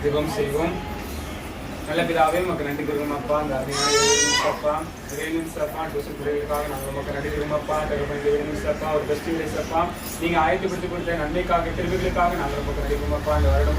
ஜெபம் செய்வோம். நல்ல பிதாவே உமக்கு நன்றி தருவோமப்பா. அந்த அருமையான அப்பா வேணும்ப்பா டியூஷன் பிள்ளைகளுக்காக நாங்கள் உமக்கு நன்றி தருவோமப்பா. தகவல் வேணும்ப்பா ஒரு ஃபெஸ்டிவல் ஏசப்பா நீங்கள் ஆயத்தப்படுத்தி கொடுத்த நன்மைக்காக திருவிகளுக்காக நாங்கள் உமக்கு நன்றி தருவோமப்பா. இந்த வருடம்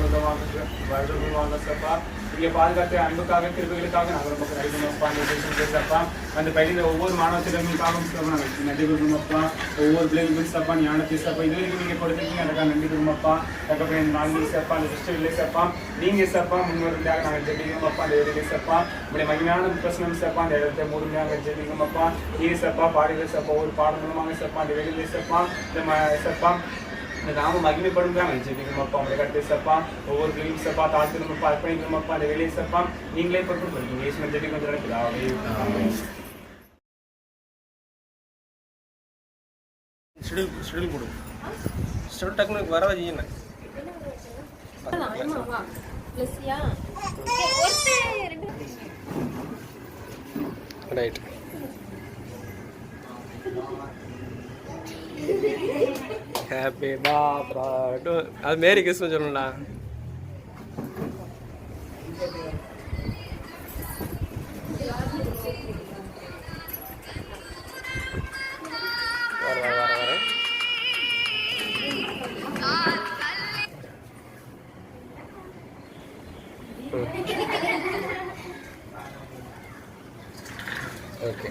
முழுவதும் சப்பா இங்கே பாதுகாத்த அன்புக்காக திருவிகளுக்காக நாங்கள் உமக்கு நன்றி தருவோமப்பா. அந்த டியூஷன் பேசப்பா அந்த பயிரில் ஒவ்வொரு மாணவ திறமைக்காகவும் நாங்கள் நன்றி தருவோமப்பா. ஒவ்வொரு பிள்ளைகளுக்கும் சப்பா ஞானத்தை சப்பா இது வரைக்கும் நீங்கள் கொடுத்துருக்கீங்க அதுக்காக நன்றி தருவோமப்பா. தகவல் இந்த நான்கு சப்பா அந்த ஃபெஸ்டிவல் சப்பா நீங்கள் சப்பா முன்வருந்தாக நாங்கள் ஜெபிக்கிறோம் அப்பா. அந்த வேலையை சப்பா உங்களுடைய மகிமையான பிரசனம் சப்பா அந்த இடத்தை முழுமையாக ஜெபிக்கிறோம் அப்பா. நீங்க சப்பா பாடுகிற சப்பா ஒரு பாடம் மூலமாக சப்பா அந்த வேலையை சப்பா இந்த சப்பா இந்த நாம மகிமைப்படும் நாங்கள் ஜெபிக்கிறோம் அப்பா. உங்களுடைய கருத்தை சப்பா ஒவ்வொரு பிள்ளையும் சப்பா தாழ்த்தினோம் அர்ப்பணிக்கிறோம் அப்பா. அந்த வேலையை சப்பா நீங்களே பட்டு இயேசுவின் ஜெபிக்கும் நடக்குது. ஷெடியூல் கொடு. ஷெடியூல் டக்குனு வர வச்சிங்க. ரைட். Happy birthday. அது மேரி கிறிஸ்மஸ் சொல்லணும்டா. ஓகே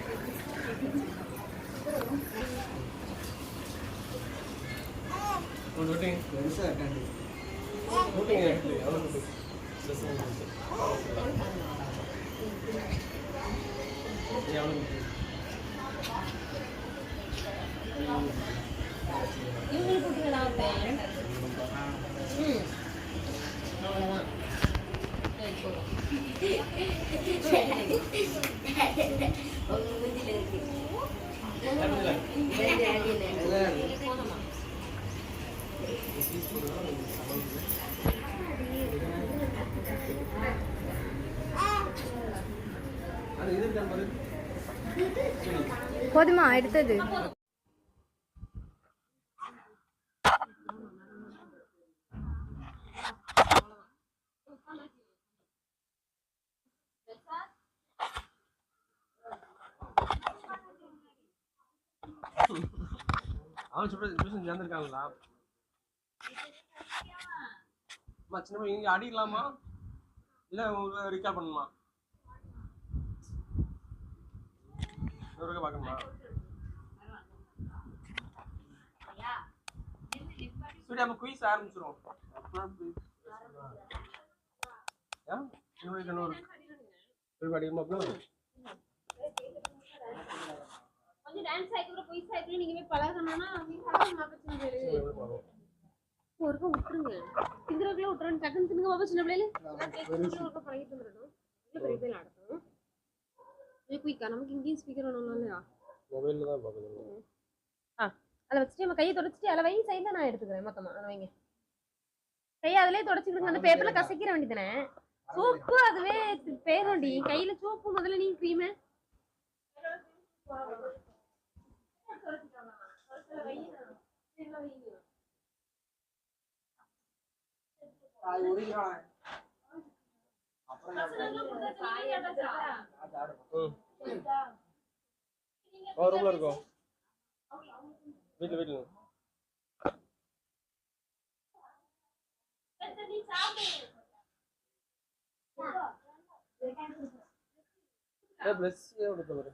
போதுமா எடுத்தது? அவன் சொல்றது சேர்ந்துருக்காங்களா? சின்ன இங்க அடிக்கலாமா இல்ல ரிகார்ட் பண்ணுமா? பார்க்கணுமா? சரி நம்ம குயிஸ் ஆரம்பிச்சிரும். கொஞ்சம் டான்ஸ் ஆயிக்குற குயிஸ் ஆயிக்குற நீங்க போய் பழகணும்னா நீங்க மாப்பச்சீங்க ஒருக்க விட்டுருங்க. திங்கறதுல விட்டுறேன் டக்குன்னு திங்க பாப்பா சின்ன பிள்ளைல ஒருக்க பழகிட்டு வந்துறணும். இல்ல பெரிய பிள்ளை நடக்கும். ஏ குயிக்கா நமக்கு இங்கேயும் ஸ்பீக்கர் வேணும்ல இல்லையா? மொபைல்ல தான் பாக்குறேன். அத வச்சிட்டு நம்ம கையை தொடச்சிட்டு அத வை சைடுல நான் எடுத்துக்கிறேன் மொத்தமா. அத வைங்க. கையை அதிலே தொடச்சிடுங்க. அந்த பேப்பர்ல கசக்கிற வேண்டியதானே. சோப்பு அதுவே பேரோண்டி கையில சோப்பு முதல்ல நீ க்ரீம் ரூம்ல இருக்கோம். வீட்டுல பிளஸ் எடுத்து வர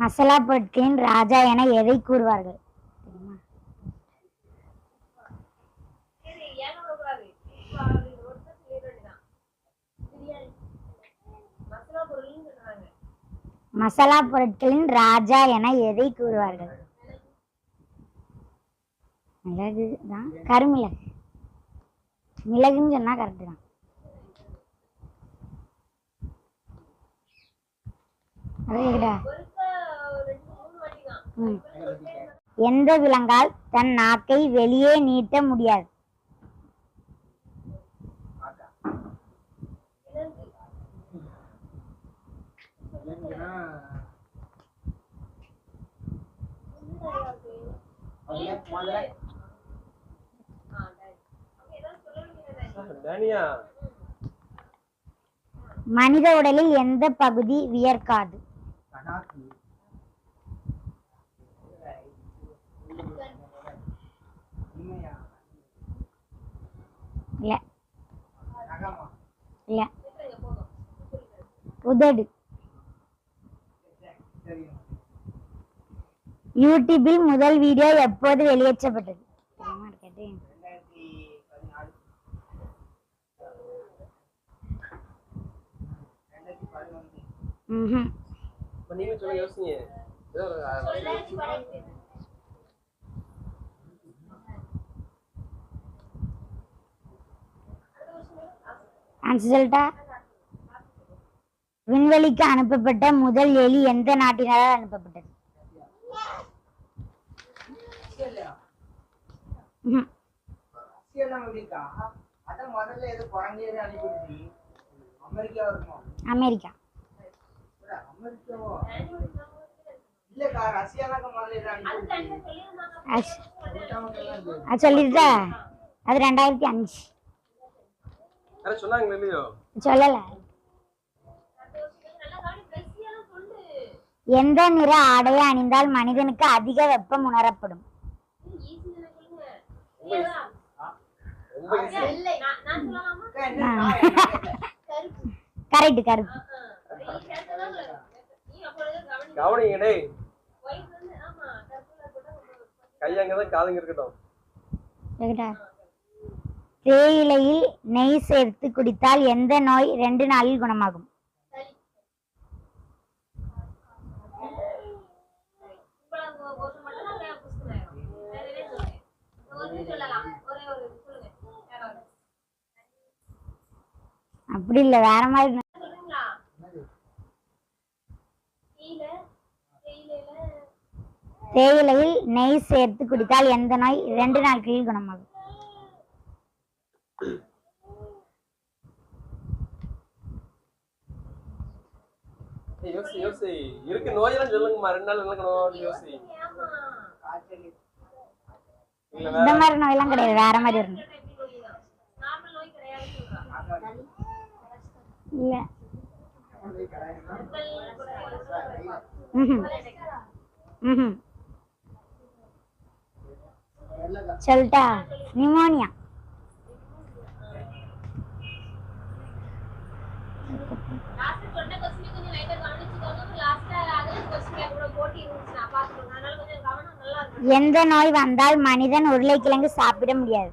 மசாலா பொருட்களின் ராஜா என எதை கூறுவார்கள்? மசாலா பொருட்களின் ராஜா என எதை கூறுவார்கள்? மிளகு தான். கருமிளகு. மிளகுன்னு சொன்னா கரெக்டு தான். எந்த விலங்கால் தன் நாக்கை வெளியே நீட்ட முடியாது? மனித உடலில் எந்த பகுதி வியர்க்காது? இல்ல இல்ல, உதடு. யூடியூபில் முதல் வீடியோ எப்போது வெளியேற்றப்பட்டது? ம்ஹும். இப்ப நீங்க சொல்ல யோசிங்க. ஏதோ ஒரு ஆன்சர் சொல்லட்டா? விண்வெளிக்கு அனுப்பப்பட்ட முதல் எலி எந்த நாட்டினரால் அனுப்பப்பட்டது? ம்ஹும். அமெரிக்கா. அது சொல்லிட்டா? அது 2005. யாரும் சொன்னாங்க இல்லையோ? சொல்லல. எந்த நிற ஆடையை அணிந்தால் மனிதனுக்கு அதிக வெப்பம் உணரப்படும்? கரெக்ட், கருப்பு. கவனிங்க டேய். கையங்கதான் காதுங்க இருக்கட்டும். தேயிலையில் நெய் சேர்த்து குடித்தால் எந்த நோய் 2 நாளில் குணமாகும்? அப்படி இல்ல, வேற மாதிரி. தேயிலையில் நெய் சேர்த்து குடித்தால் எந்த நோய் 2 நாட்களில் குணமாகும்? யோசி யோசி. இருக்கு நோயெல்லாம் சொல்லுங்கம்மா. 2 நாள் இருக்கணும். யோசி. இந்த மாதிரி நோயெல்லாம் கிடையாது, வேற மாதிரி இருக்கும். இல்ல. சொல்லிட்டா? நிமோனியா. எந்த நோய் வந்தால் மனிதன் உருளைக்கிழங்கு சாப்பிட முடியாது?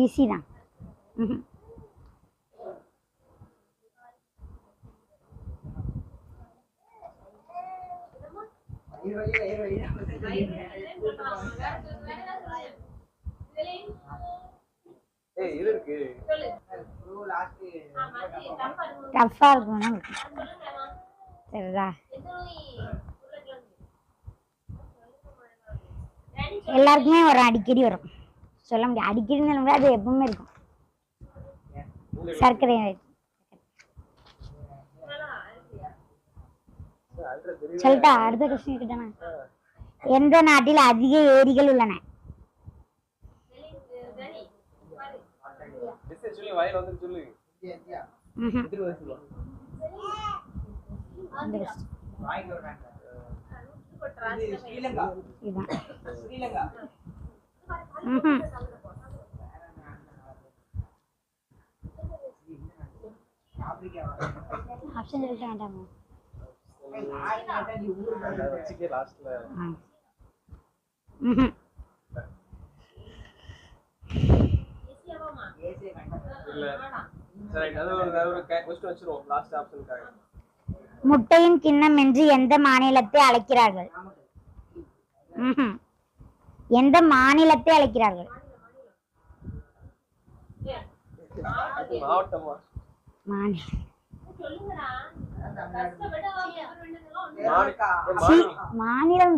ஈஸி தான். ஏய் இது இருக்கு. டஃப்பா இருக்கும். சரிதா? எல்லாருக்குமே வரும், அடிக்கடி வரும். சொல்ல முடியாது, அடிக்கடி அது எப்பவுமே இருக்கும். சர்க்கரை. சொல்லிட்டா? அடுத்த கொஸ்டின் கிட்டனா? எந்த நாட்டில் அதிக ஏரிகள் உள்ளன? வாயில வந்து சொல்லு. ஆப்ஷன் சொல்லிட்டு வேண்டாமா? முட்டையின் கிண்ணம் என்று எந்த மாநிலத்தை அழைக்கிறார்கள்? எந்த மாநிலத்தை அழைக்கிறார்கள்? மாநிலம்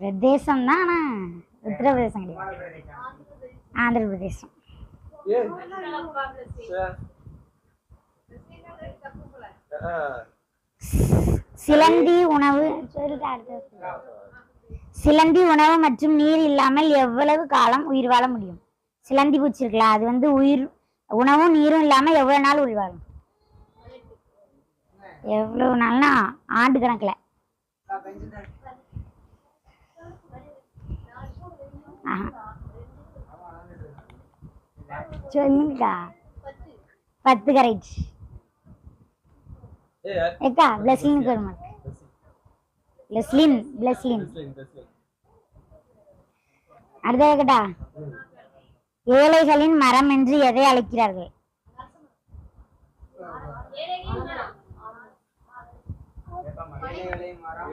பிரதேசம் தான், ஆனா உத்தரப்பிரதேசம் கிடையாது, ஆந்திர பிரதேசம். சிலந்தி உணவு சிலந்தி உணவு மற்றும் நீர் இல்லாமல் எவ்வளவு காலம் உயிர் வாழ முடியும்? சிலந்தி பூச்சி இருக்குல்ல, அது வந்து உணவும் நீரும் இல்லாம எவ்வளவு நாள் உயிர் வாழும்? எவ்வளவு நாள்னா ஆண்டு கணக்குல. சொல்லுங்கக்கா. 10 கரெக்ட். ஏக்கா பிளஸிங் லெஸ்லின் லெஸ்லின். பெஸ்லின் பெஸ்லின். அடுத்த கேட்டா, ஏழைகளின் மரம் என்று எதை அழைக்கிறார்கள்?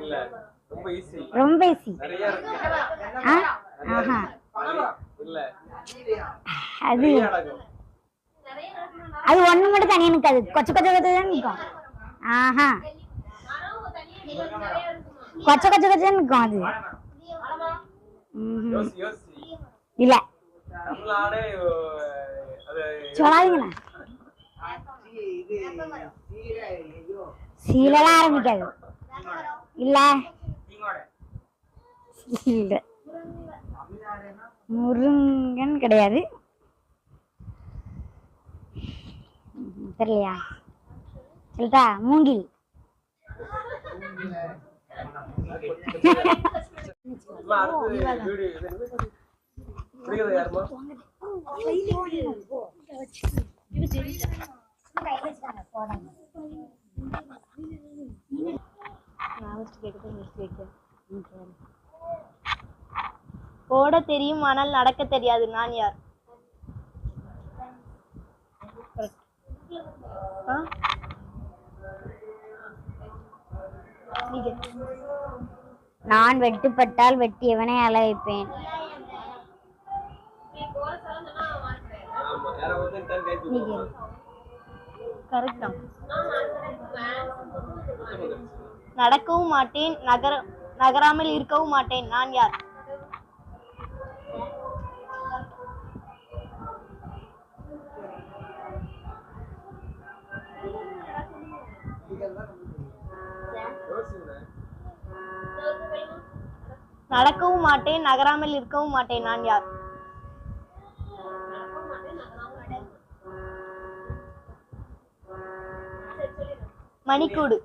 இல்ல ரொம்ப ஈஸி. ரொம்ப ஈஸி. நிறைய இருக்கு. ஆஹா இல்ல அது நிறைய அடங்கும். அது ஒண்ணு மட்டும் தனியா நிக்காது, கொச்ச கொச்ச கொச்ச தான் நிக்கும். ஆஹா கொச்ச கொச்ச கொச்ச நிக்கும் அது. யோசி யோசி. இல்ல தமிழ்நாடே அது சொல்லாதீங்களா, சீலெல்லாம் ஆரம்பிக்காது. இல்ல இல்ல முருங்கன் கிடையாது. தெரியலையா? சொல்லிட்டா, மூங்கில். அடுத்து வீடியோ புரியுது யாருமா? ஓட தெரியும் ஆனால் நடக்க தெரியாது, நான் யார்? நான் வெட்டுப்பட்டால் வெட்டியவனை அழ வைப்பேன். ஆமா யாரோ ஒருத்தன் கை தூக்கு. கரெக்டா. நடக்கவும் மாட்டேன், நகராமல் இருக்கவும் மாட்டேன், நான் யார்? நடக்கவும் மாட்டேன், நகராமல் இருக்கவும் மாட்டேன், நான் யார்? மணிக்கூடு.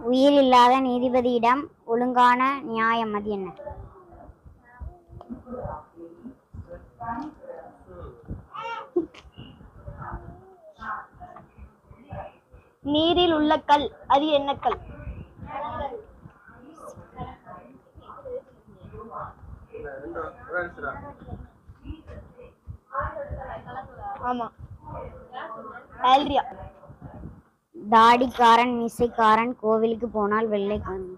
உயிர் இல்லாத நீதிபதியிடம் ஒழுங்கான நியாயம் அது என்ன? நீரில் உள்ள கல், அது என்ன கல்? ஆமா ஆல்ரியா. தாடிக்காரன் மீசைக்காரன் கோவிலுக்கு போனால் வெள்ளைக்காரன்.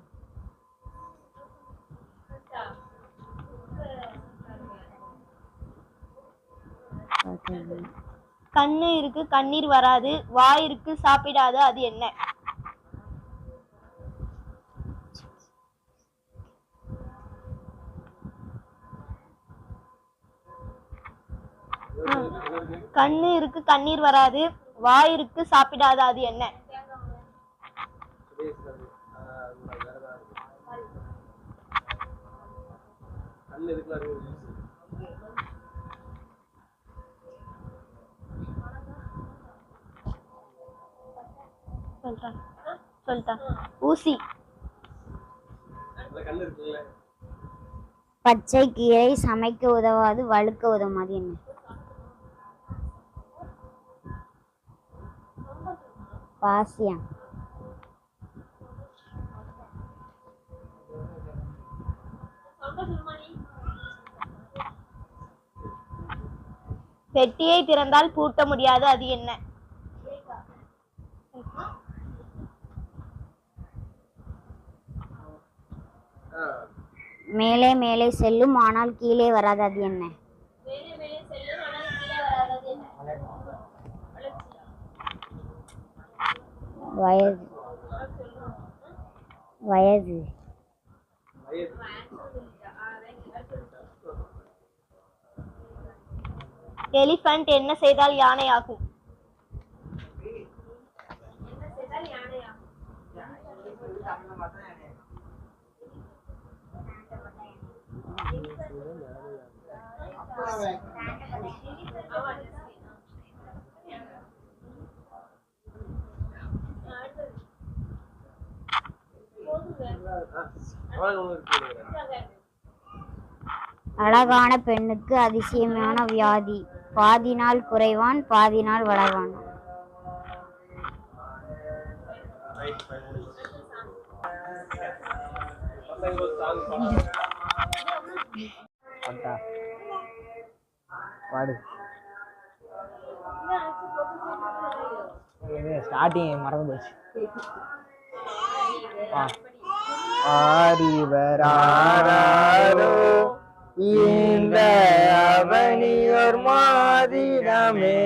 கண்ணு இருக்கு கண்ணீர் வராது, வாய் இருக்கு சாப்பிடாது, அது என்ன? கண்ணு இருக்கு கண்ணீர் வராது, வாய் இருக்கு சாப்பிடாது, அது என்ன? சொல்லிட்டா ஊசி. பச்சை கீரை சமைக்க உதவாது, வழுக்க உதவாது, என்ன? பாசியா. பெட்டியை திறந்தால் பூட்ட முடியாது, அது என்ன? மேலே மேலே செல்லும் ஆனால் கீழே வராது, அது என்ன? வயது. வயது. எலிஃபண்ட் என்ன செய்தால் யானை ஆகும்? அழகான பெண்ணுக்கு அதிசயமான வியாதி, பாதி நாள் குறைவான் பாதி நாள் வளர்வான். பசங்க ஒரு சாங் பாடுறாங்க. அட்டா பாடு ஸ்டார்டிங் மறந்து போச்சு. ஆரிவராரோ இந்த அவனியோர் மாதிடமே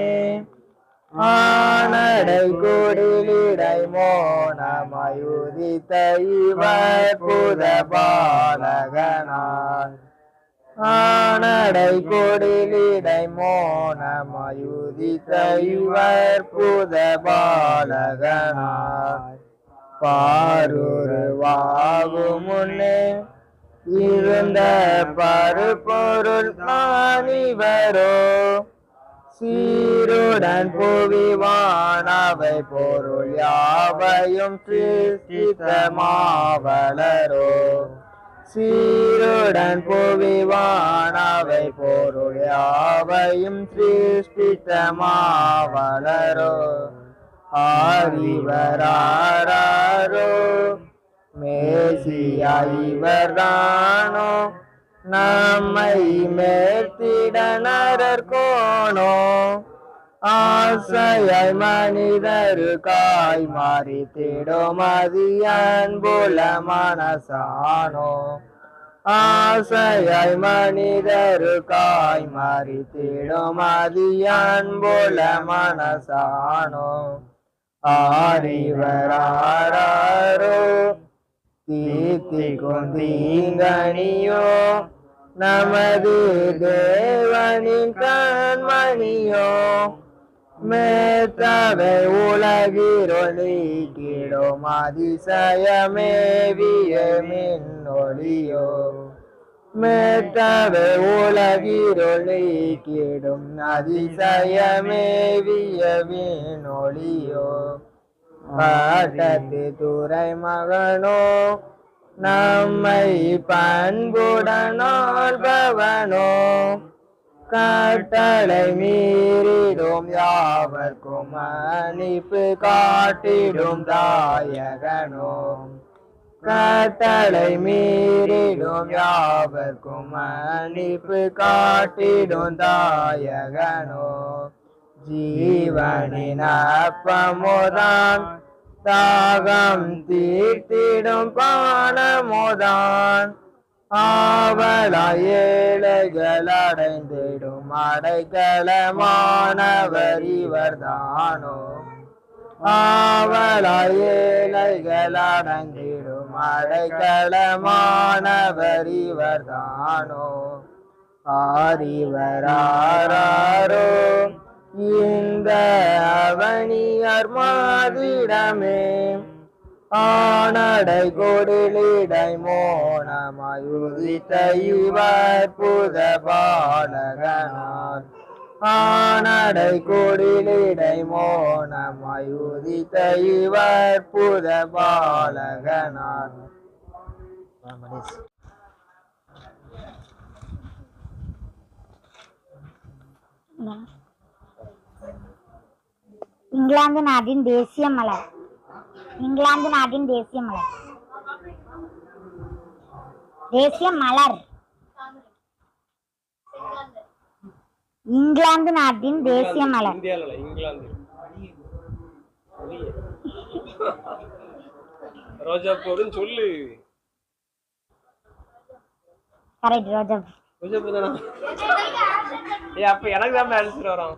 ஆனடை குடிலிடை மோனமயுதித்த இவர் புத பாலகனார் ஆனடை குடிலிடை மோனமயுதித்த இவர் புத பாலகனார் பாருருவாகு முன்னே இருந்த பருப்பொருள் நானிவரோ சீருடன் புவிவானவை பொருள் யாவையும் சித்தமாவலரோ சீருடன் புவிவானவை பொருள் யாவையும் சிருஷ்டித்தமாவலரோ ஆரிவராரோ மேசியா இவர்தானோ நம்மை மேற்திட நரர்கோணோ ஆசையாய் மனிதருக்காய் மாறி தேடும் அதியன்புல மனசானோ ஆசையாய் மனிதருக்காய் மாறி தேடும் அதியன்புல மனசானோ ஆரிவராரோ தீர்த்திக்கும் தீங்கனியோ நமது தேவனின் கண்மணியோ மேத்தவை உலகிரொளி கிடும் அதிசயமேவிய மின்னொளியோ மேத்தவை உலகிரொளி கிடும் அதிசயமேவிய மின்னொளியோ காட்டத்து துறை மகனோ நம்மை பண்புடனாள்பவனோ கட்டளை மீறிடும் யாவர்க்கும் மன்னிப்பு காட்டிடும் தாயகனோ கட்டளை மீறிடும் யாவர்க்கும் மன்னிப்பு காட்டிடும் தாயகனோ ஜீவனின் அப்பமுதான் தாகம் தீர்த்திடும் பானமுதான் ஆவலா ஏழைகள் அடைந்திடும் அடைக்கலமானவர் இவர்தானோ ஆவலா ஏழைகள் அடைந்திடும் அடைக்கலமானவர் இவர்தானோ ஆரிவராரோ இந்த அவனியர் மாதிடமே ஆனடை கொடிலிடை மோனமயுதித்த இவர் புத பாலகனார் ஆனடை கொடிலிடை மோனமயுதித்த இவர் புத பாலகனார். இங்கிலாந்து நாட்டின் தேசிய மலர். இங்கிலாந்து நாட்டின் தேசிய மலர். தேசிய மலர். இங்கிலாந்து நாட்டின் தேசிய மலர். இந்தியால இங்கிலாந்து ரோஜா பூன்னு சொல்லு. கரெக்ட், ரோஜா பூ. ரோஜா பூ தானா? ஏய் அப்ப எனக்கு தான் ஆன்சர் வரும்.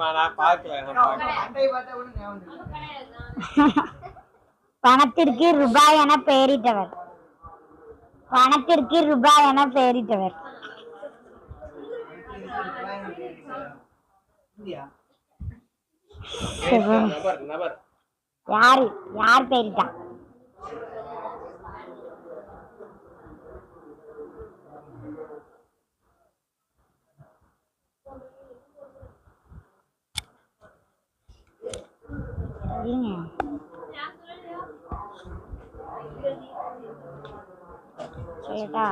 நான் பார்க்கல. பணத்திற்கு ரூபாய் என பெயரிட்டவர். பணத்திற்கு ரூபாய் என பெயரிட்டவர். யாரு யார் பெயரிட்டான்? சரிடா.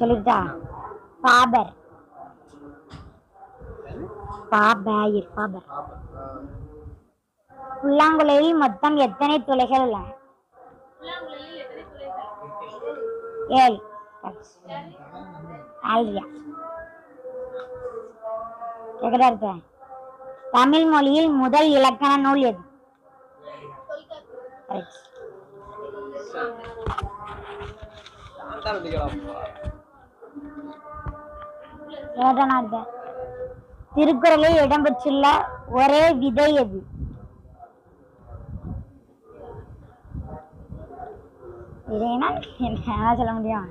சொல்லிட்டா பாபர். பாபர். புல்லாங்குழலில் மொத்தம் எத்தனை துளைகள் உள்ளன? 7. ஆல்ரியா கேக்குறா. தமிழ் மொழியில் முதல் இலக்கண நூல் எது? திருக்குறளில் இடம்பெற்றுள்ள ஒரே விதை எது? இதேனா என்ன சொல்ல முடியும்?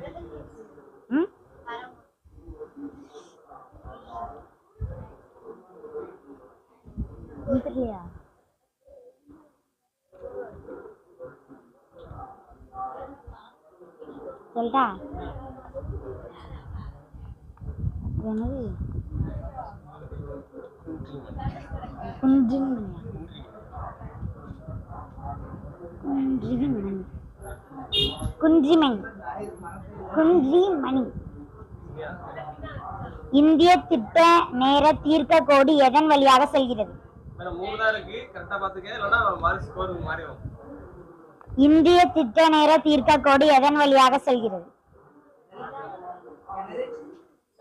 தெரியலையா? சொல்லிட்டா என்னது? குன்றிமணி. இந்திய திட்ட நேர தீர்க்க கோடு எதன் வழியாக செல்கிறது? இந்திய திட்ட நேர தீர்க்க கோடு எதன் வழியாக செல்கிறது?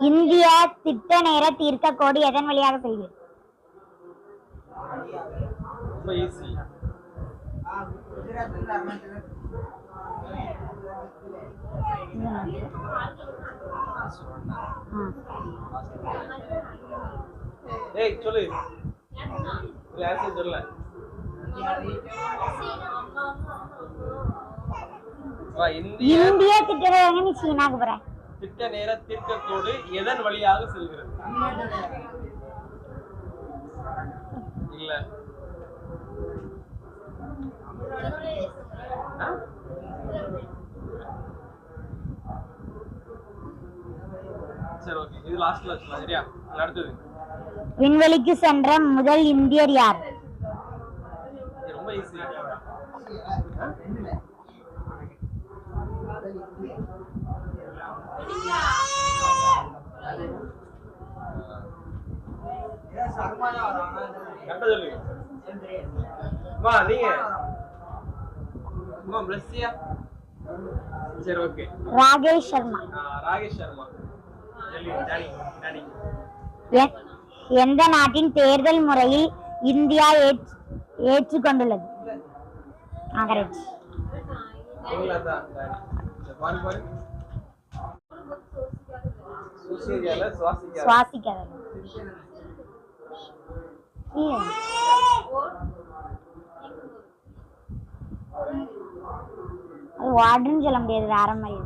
இந்திய திட்ட நேர தீர்க்க கோடு எதன் வழியாக செல்கிறது? சொல்லு. இந்திய திட்ட நீ சீனாக்கு போற. திட்ட நேர தீர்க்க கோடு எதன் வழியாக செல்கிறது? இல்ல சரி ஓகே, இது லாஸ்ட்ல வச்சுக்கலாம். சரியா? அடுத்தது விண்வெளிக்கு சென்ற முதல் இந்தியர் யார்? ரொம்ப ஈஸி. கரெக்டா சொல்லுங்க. அம்மா நீங்க அம்மா பிளஸ்ஸியா? சரி ஓகே. ராகேஷ் சர்மா. ராகேஷ் சர்மா. எந்த நாட்டின் தேர்தல் முறையில் இந்தியா ஏற்றுக்கொண்டுள்ளது? அது வார்டுன்னு சொல்ல முடியாது, வேற மாதிரி.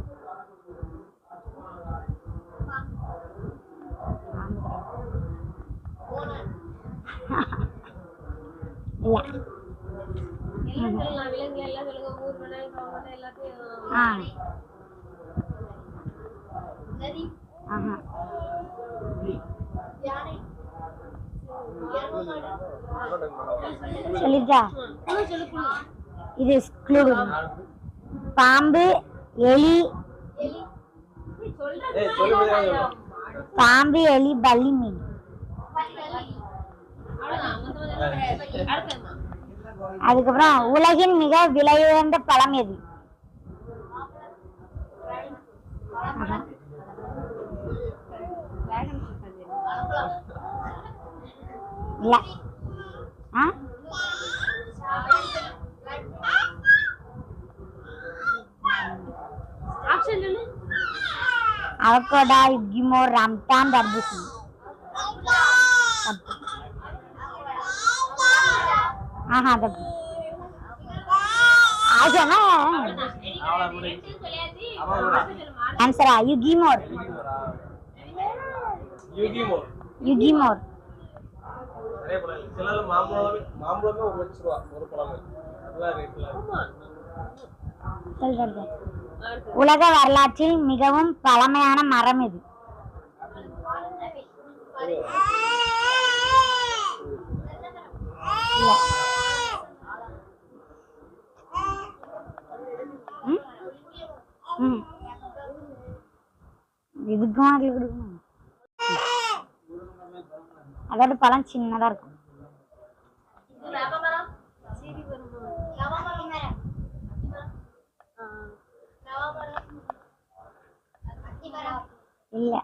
சொல்லிட்டா இது பாம்பு, எலி, பல்லி, மீன். அதுக்கப்புறம் உலகின் மிக விலை உயர்ந்த பழம் எது? இல்ல. அவகோடா, யுகிமோர், ரம்டான், தர்பூசணி. ஆன்சரா யுகிமோர். யுகிமோர். உலக வரலாற்றில் மிகவும் பழமையான மரம் எது? இதுக்கும் அதில் கொடுக்கணும். அதோட பழம் சின்னதா இருக்கும். இல்ல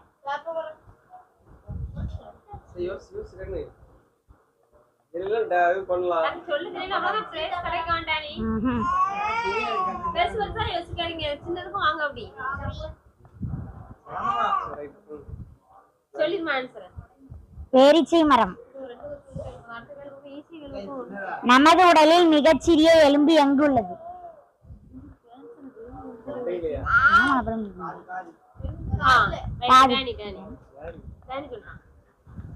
பண்ணலாம். சின்னதுக்கும் வாங்க அப்படி சொல்லிருமா ஆன்சர். பேரீச்சை மரம். நமது உடலில் மிகச்சிறிய எலும்பு எங்கு உள்ளது? ஆமா, அப்புறம்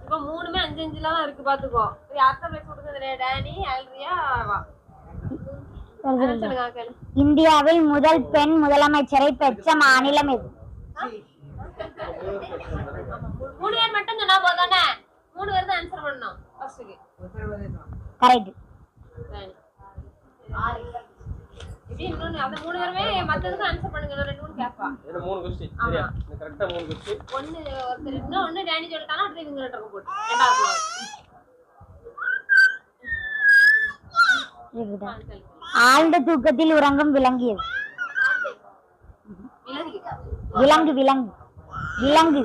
இப்ப மூணுமே 5 தான் இருக்கு பாத்துக்கோ. யார்கிட்ட பேச கொடுக்குறது? டேனி, ஆல்ரியா, வா. இந்தியாவில் முதல் பெண் முதலமைச்சரை பெற்ற மாநிலம் எது? 3 பேர் மட்டும் சொன்னா போதானே? 3 பேர் தான் ஆன்சர் பண்ணணும் ஃபர்ஸ்ட்க்கு. கரெக்ட். இப்படி இன்னொன்னு அந்த 3 பேருமே மத்ததுக்கு ஆன்சர் பண்ணுங்க. நான் 2 கேப்பா. என்ன 3 क्वेश्चन சரியா? இந்த கரெக்ட்டா 3 क्वेश्चन. ஒன்னு ஒருத்தர் இன்னொன்னு டேனி சொல்லிட்டானா அடுத்து இவங்க ரெண்டு போடு. ரெண்டாவது ஆழ்ந்த தூக்கத்தில் உறங்கும் விலங்கு எது? விலங்கு விலங்கு விலங்கு.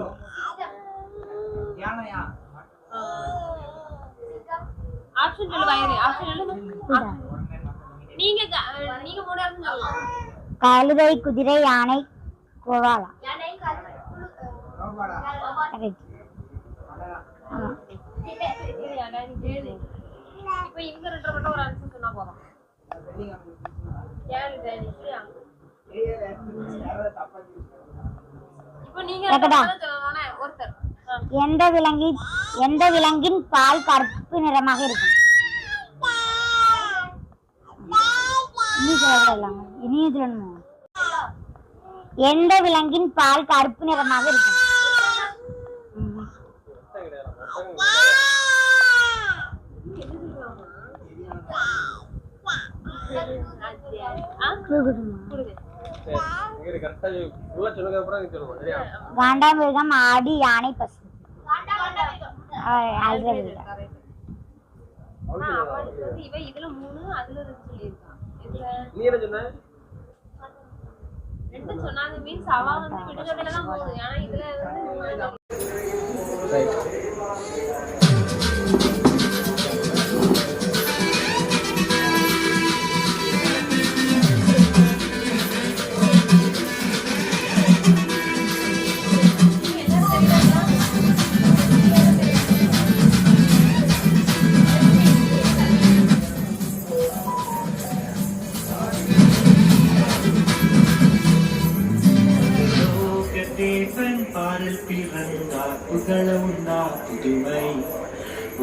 ஆப்ஷன் சொல்லு வயரே. ஆப்ஷன் சொல்லு. நீங்க 3 பேரும் சொல்லலாம். கழுதை, குதிரை, யானை, கோவாலா. இப்ப இவங்க ரெண்டு மட்டும் ஒரு ஆன்சர் சொன்னா போதும். இப்ப நீங்க சொல்லணும்னா ஒருத்தர் எந்த விலங்கின் பால் கருப்பு நிறமாக இருக்கும்? இனியும் சொல்லணுமா? எந்த விலங்கின் பால் கருப்பு நிறமாக இருக்கும்? காண்டாமிருகம், ஆடு, யானை, பசு. இவ இதுல 3 அதுல 2 சொல்லிருக்கான். நீ என்ன சொன்ன? 2 சொன்னாங்க. மீன்ஸ் அவ வந்து விடுகதையில தான் போகுது. ஆனா இதுல வந்து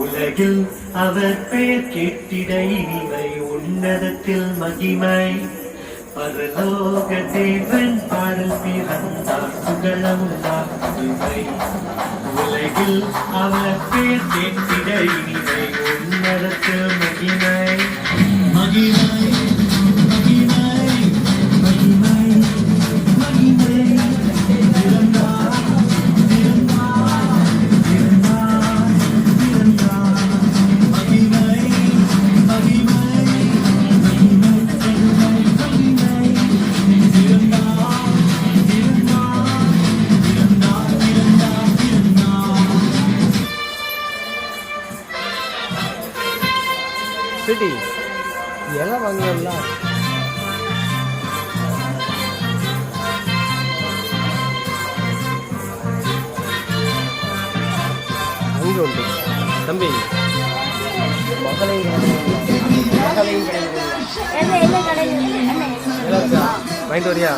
உலகில் அவர் பெயர் கேட்டிட இனிமை, உன்னதத்தில் மகிமை. பரலோக தேவன் பாடல் பிறந்தார், புகழமுண்டார் புதுமை. உலகில் அவர் பெயர் கேட்டிட இனிமை, உன்னதத்தில் மகிமை. மகிமை சிட்டி எல்லாம் வாங்கல அங்கே உண்டு தம்பி. வாங்கிட்டு வரியா?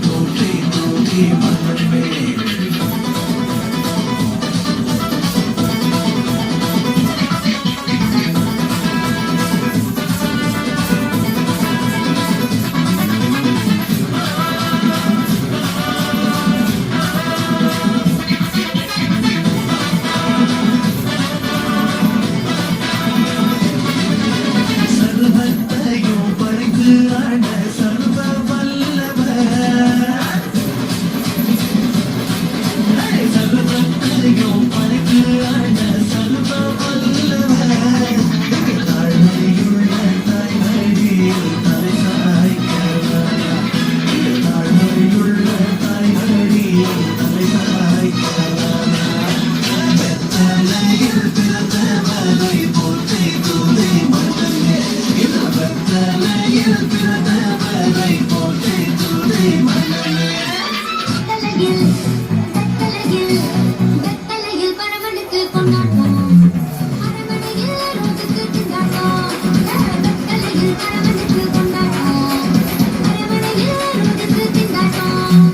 போற்றி தூதி மகனே சர்வத்தையும் பறித்து ஆண்ட சர்வ வல்லவர் சர்வத்தையும் பறித்து ஆண்ட சர்வ வல்லவர் தாழ்மையுள்ள தாய்மடியில் தலை சாய்க்கிறவரா தாழ்மையுள்ள தாய்மடியில் தலை சாய்க்கிறவரா வெத்தலையில் பிறந்தவரை போற்றி தூதை மகனே வெத்தலையில் பிறந்தவரை போற்றி தூதை மகனே வெத்தலையில் பரவனுக்கு கொண்டாட்டம் அரவணையில் ரோட்டுக்கு திண்டாட்டம் வெத்தலையில் பரவனுக்கு கொண்டாட்டம் அரவணையில் ரோட்டுக்கு திண்டாட்டம்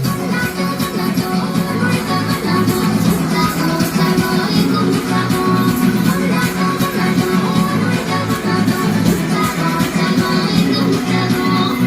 கொண்டாட்டம் கொண்டாட்டம் முழுக்க கொண்டாட்டம் சுத்தாட்டம் சர்வோ எங்கும் முத்தாட்டம் கொண்டாட்டம் கொண்டாட்டம் முழுக்க கொண்டாட்டம் சுத்தாட்டம் சர்வோ எங்கும் முத்தாட்டம்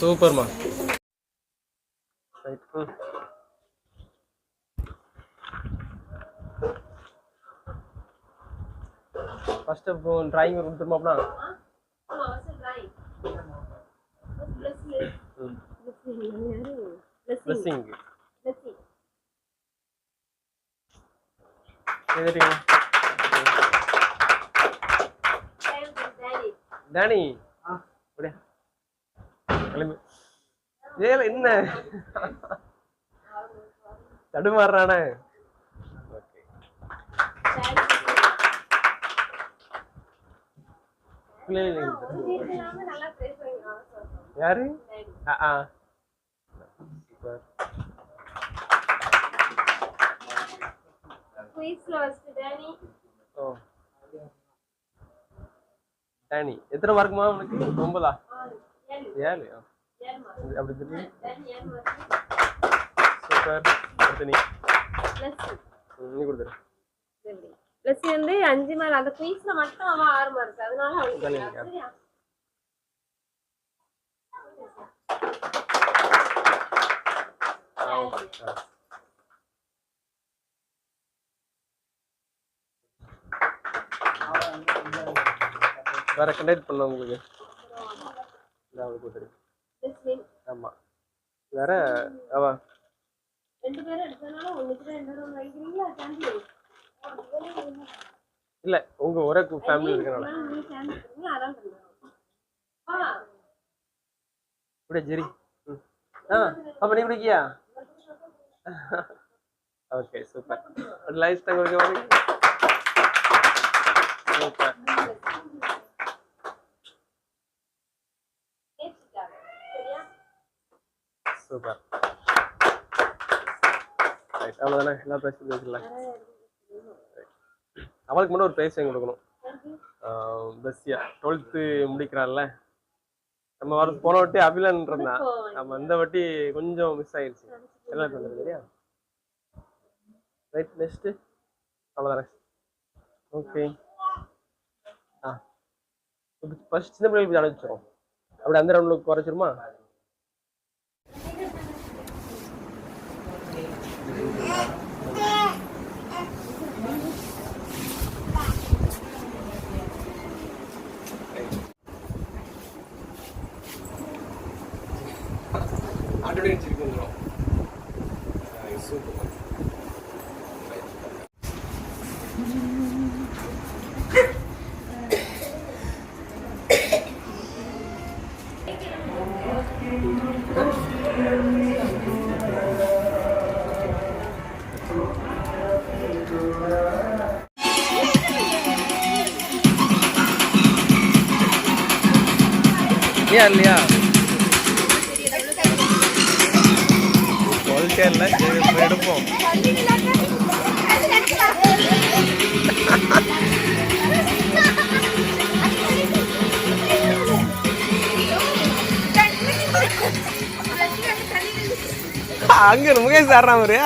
சூப்பர்மா. ஃபர்ஸ்ட் இப்போ டிராயிங் கொடுத்துருமாப்னா பிளஸிங் டேனி அப்படியே கிளம்பி ஏல என்ன தடுமாறுறானே. யாரு டேனி எத்தனை மார்க்குமா உனக்கு? 9 7 அப்படி தெரியும். சூப்பர். அடுத்து நீ கொடுத்துரு. பிளஸ் வந்து 5 மார்க். அந்த குயிஸ்ல மட்டும் அவன் 6 மார்க். அதனால அவனுக்கு வேற கண்டக்ட் பண்ண உங்களுக்கு இல்லை அவளுக்கு தெரியும். ஆமா வேற அவ 2 பேரும் எடுத்தனால ஒண்ணுக்கு 2 ரூம் வைக்கிறீங்களா சாந்தி? இல்ல உங்க ஒரே ஃபேமிலி இருக்கனால நீ சாந்தி இருக்கீங்க அதான் பண்ணுங்க. இப்படியே ஜெரி. அப்ப நீ குடிக்கியா? Okay super. Lifetime okay வாங்க. சூப்பர். சூப்பர். ரைட் அவ்வளவுதானே எல்லா ப்ரைஸும் வச்சுக்கலாம். அவளுக்கு மட்டும் ஒரு ப்ரைஸ் வாங்கி கொடுக்கணும். பெஸ்டியா 12th முடிக்கிறான்ல நம்ம வர போன வாட்டி அபிலன் இருந்தான். நம்ம இந்த வாட்டி கொஞ்சம் மிஸ் ஆயிடுச்சு. எல்லாம் வந்துருக்கு சரியா? ரைட் நெக்ஸ்ட் அவ்வளோதானே. ஓகே ஃபர்ஸ்ட் சின்ன பிள்ளைகளுக்கு அழைச்சிடும். அப்படி அந்த ரவுண்டுக்கு குறைச்சிருமா? அட்வர்டைஸ் இருக்குங்களோம். சூப்பர். ஏன் இல்லையா குவாலிட்டியா இல்லை எடுப்போம். அங்க முகேஷ் ஆடுறா ஒரு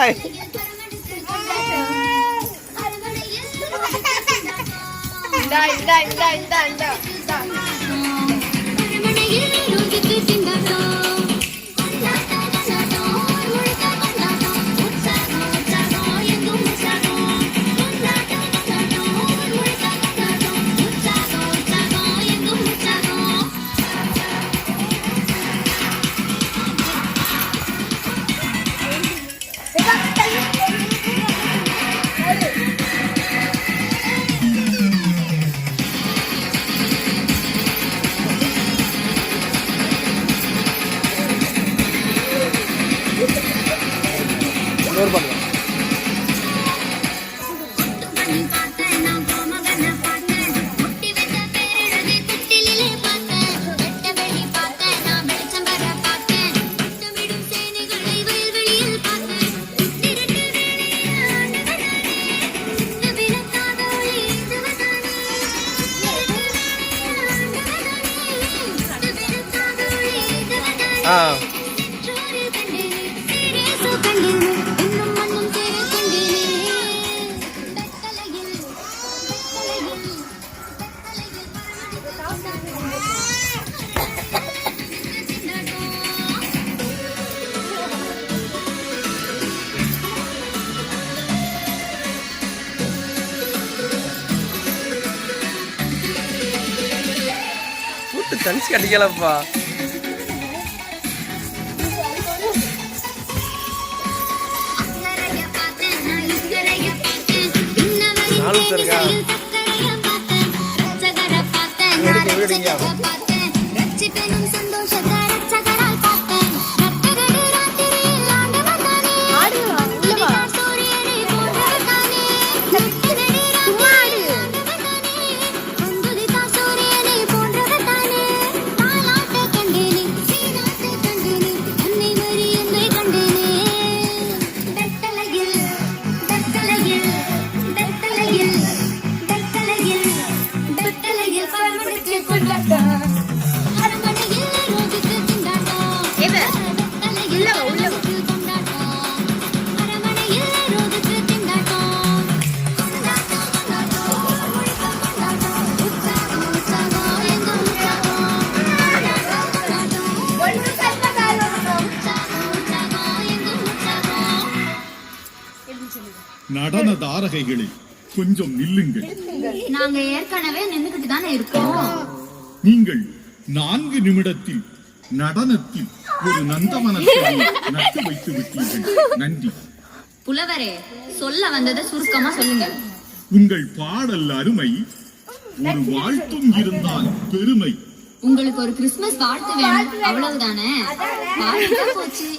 தனிச்சு கட்டிக்கலப்பா. நாலு இருக்கா நடன தாரகைகளில் கொஞ்சம் நில்லுங்கள். நாங்க ஏற்கனவே நின்னுக்கிட்டு தானே இருக்கோம். நீங்கள் 4 நிமிடத்தில் நடனத்தில் ஒரு நந்தவனத்தை நட்டு வைத்து விட்டீர்கள். நன்றி. புலவரே, சொல்ல வந்ததை சுருக்கமா சொல்லுங்க. உங்கள் பாடல் அருமை, ஒரு வாழ்த்தும் இருந்தால் பெருமை. உங்களுக்கு ஒரு கிறிஸ்துமஸ் வாழ்த்து வேணும், அவ்வளவுதானே? வாழ்த்துதான் போச்சு.